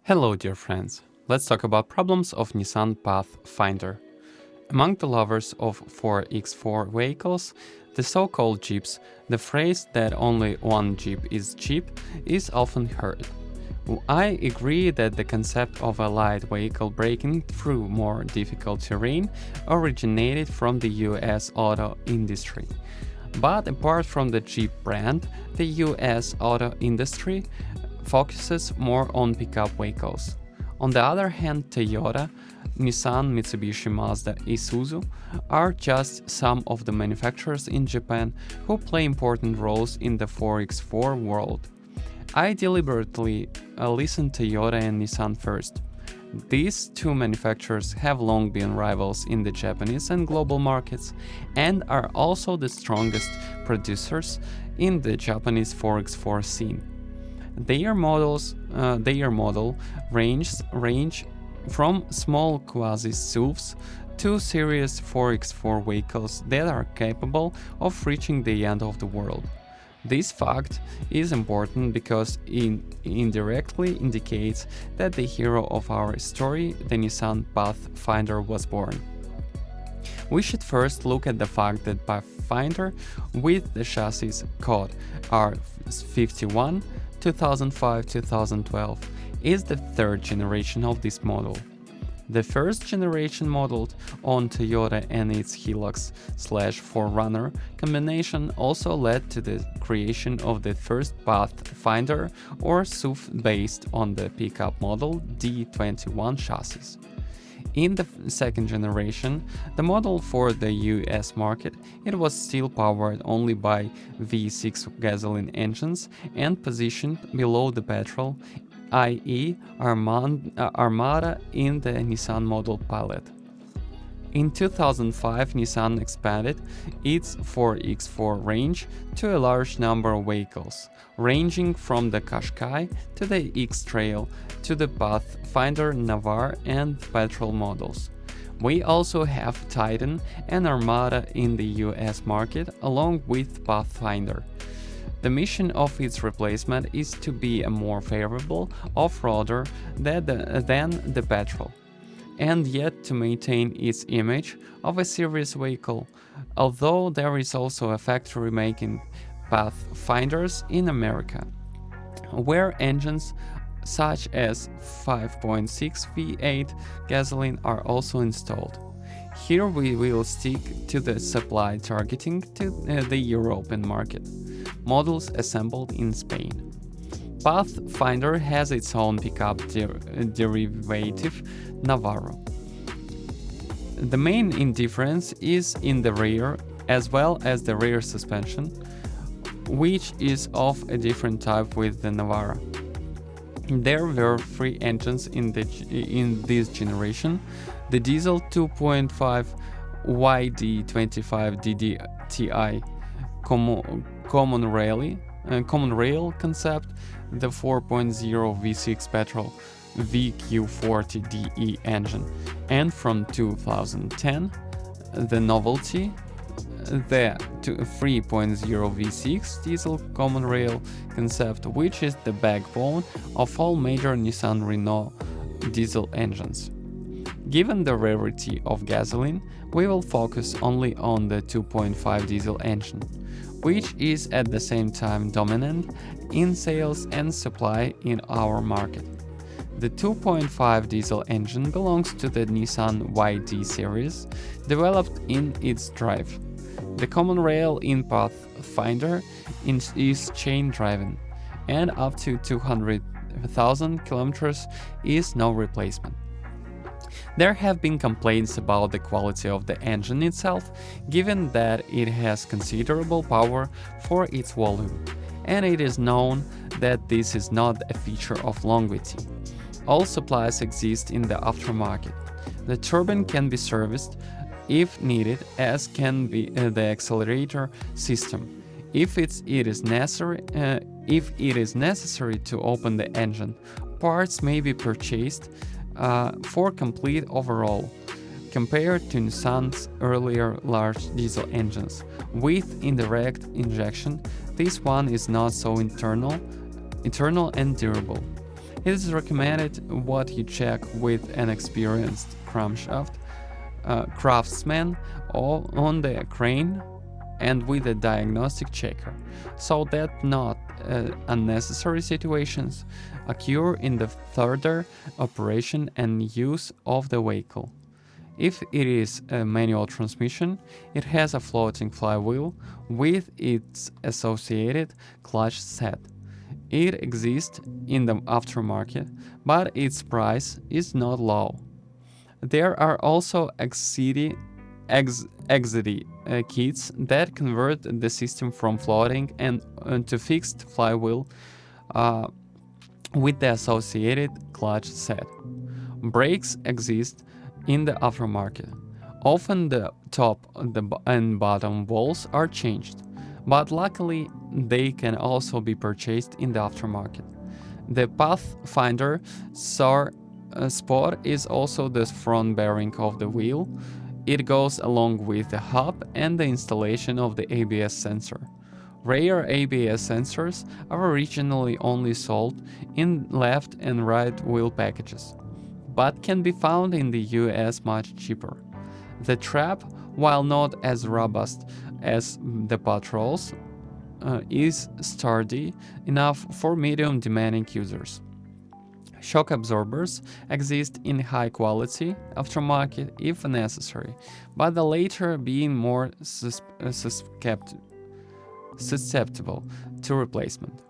Hello, dear friends. Let's talk about problems of Nissan Pathfinder. Among the lovers of 4x4 vehicles, the so-called Jeeps, the phrase that only one Jeep is cheap is often heard. I agree that the concept of a light vehicle breaking through more difficult terrain originated from the US auto industry. But apart from the Jeep brand, the US auto industry focuses more on pickup vehicles. On the other hand, Toyota, Nissan, Mitsubishi, Mazda, Isuzu are just some of the manufacturers in Japan who play important roles in the 4x4 world. I deliberately listened to Toyota and Nissan first. These two manufacturers have long been rivals in the Japanese and global markets and are also the strongest producers in the Japanese 4x4 scene. Their model range from small quasi-SUVs to serious 4x4 vehicles that are capable of reaching the end of the world. This fact is important because it indirectly indicates that the hero of our story, the Nissan Pathfinder, was born. We should first look at the fact that Pathfinder with the chassis code R51 2005-2012 is the third generation of this model. The first generation modeled on Toyota and its Hilux/4Runner combination also led to the creation of the first Pathfinder or SUV based on the pickup model D21 chassis. In the second generation, the model for the US market, it was still powered only by V6 gasoline engines and positioned below the petrol, i.e. Armada in the Nissan model palette. In 2005, Nissan expanded its 4x4 range to a large number of vehicles, ranging from the Qashqai to the X-Trail to the Pathfinder, Navara and petrol models. We also have Titan and Armada in the US market along with Pathfinder. The mission of its replacement is to be a more favorable off-roader than the petrol, and yet to maintain its image of a serious vehicle, although there is also a factory making Pathfinders in America, where engines such as 5.6 V8 gasoline are also installed. Here we will stick to the supply targeting to the European market, models assembled in Spain. Pathfinder has its own pickup derivative, Navara. The main difference is in the rear as well as the rear suspension, which is of a different type with the Navara. There were three engines in this generation: the diesel 2.5 YD25DDTi common rail concept, the 4.0 V6 petrol VQ40DE engine, and from 2010 the novelty, the 3.0 V6 diesel common rail concept, which is the backbone of all major Nissan Renault diesel engines. Given the rarity of gasoline, we will focus only on the 2.5 diesel engine, which is at the same time dominant in sales and supply in our market. The 2.5 diesel engine belongs to the Nissan YD series, developed in its drive. The common rail in Pathfinder is chain-driven, and up to 200,000 kilometers is no replacement. There have been complaints about the quality of the engine itself, given that it has considerable power for its volume, and it is known that this is not a feature of longevity. All supplies exist in the aftermarket. The turbine can be serviced if needed, as can be the accelerator system. If it is necessary to open the engine, parts may be purchased for complete overhaul. Compared to Nissan's earlier large diesel engines with indirect injection, this one is not so internal and durable. It is recommended what you check with an experienced crankshaft craftsman or on the crane and with a diagnostic checker, so that not unnecessary situations occur in the further operation and use of the vehicle. If it is a manual transmission, it has a floating flywheel with its associated clutch set. It exists in the aftermarket, but its price is not low. There are also XZD kits that convert the system from floating and to fixed flywheel uh, with the associated clutch set. Brakes exist in the aftermarket. Often the top and bottom walls are changed, but luckily they can also be purchased in the aftermarket. The Pathfinder Sport is also the front bearing of the wheel. It goes along with the hub and the installation of the ABS sensor. Rare ABS sensors are originally only sold in left and right wheel packages, but can be found in the US much cheaper. The trap, while not as robust as the Patrols, is sturdy enough for medium demanding users. Shock absorbers exist in high quality aftermarket if necessary, but the latter being more susceptible to replacement.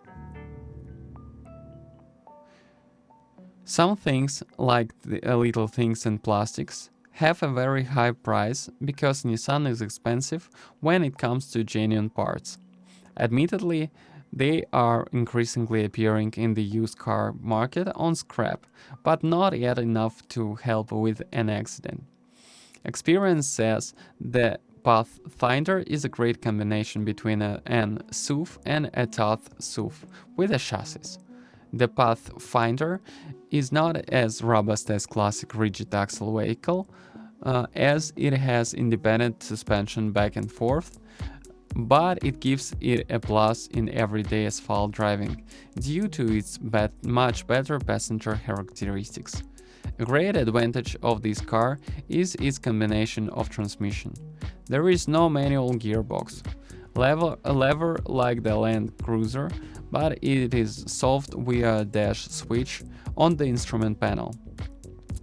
Some things, like the little things and plastics, have a very high price because Nissan is expensive when it comes to genuine parts. Admittedly, they are increasingly appearing in the used car market on scrap, but not yet enough to help with an accident. Experience says the Pathfinder is a great combination between an SUV and a Toth SUV with a chassis. The Pathfinder is not as robust as classic rigid axle vehicle, as it has independent suspension back and forth, but it gives it a plus in everyday asphalt driving due to its much better passenger characteristics. A great advantage of this car is its combination of transmission. There is no manual gearbox, a lever like the Land Cruiser, but it is solved via a dash switch on the instrument panel.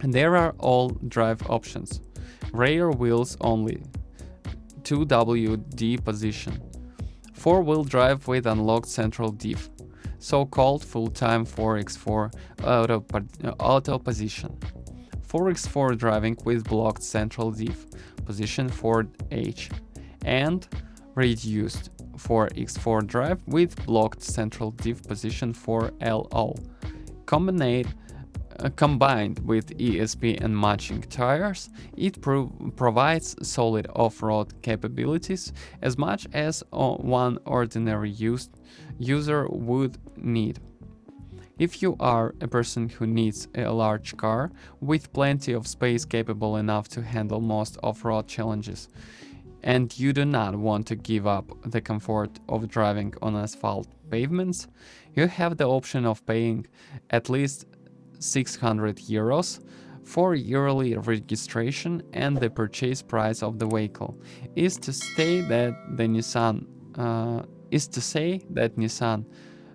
And there are all drive options, rear wheels only, 2WD position, 4-wheel drive with unlocked central diff, so-called full-time 4x4 auto position, 4x4 driving with blocked central diff, position 4H, and reduced 4x4 drive with blocked central diff, position 4LO. Combined with ESP and matching tires, it provides solid off-road capabilities as much as one ordinary user would need. If you are a person who needs a large car with plenty of space capable enough to handle most off-road challenges, and you do not want to give up the comfort of driving on asphalt pavements, you have the option of paying at least €600 for yearly registration, and the purchase price of the vehicle is to say that Nissan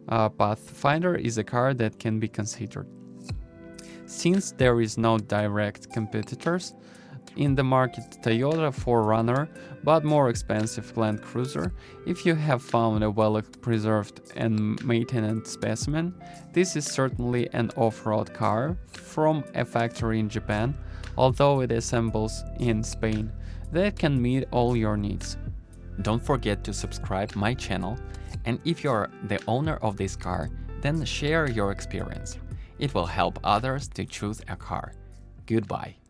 Pathfinder is a car that can be considered. Since there is no direct competitors in the market, Toyota 4Runner, but more expensive Land Cruiser, if you have found a well-preserved and maintained specimen, this is certainly an off-road car from a factory in Japan, although it assembles in Spain, that can meet all your needs. Don't forget to subscribe my channel, and if you're the owner of this car, then share your experience. It will help others to choose a car. Goodbye.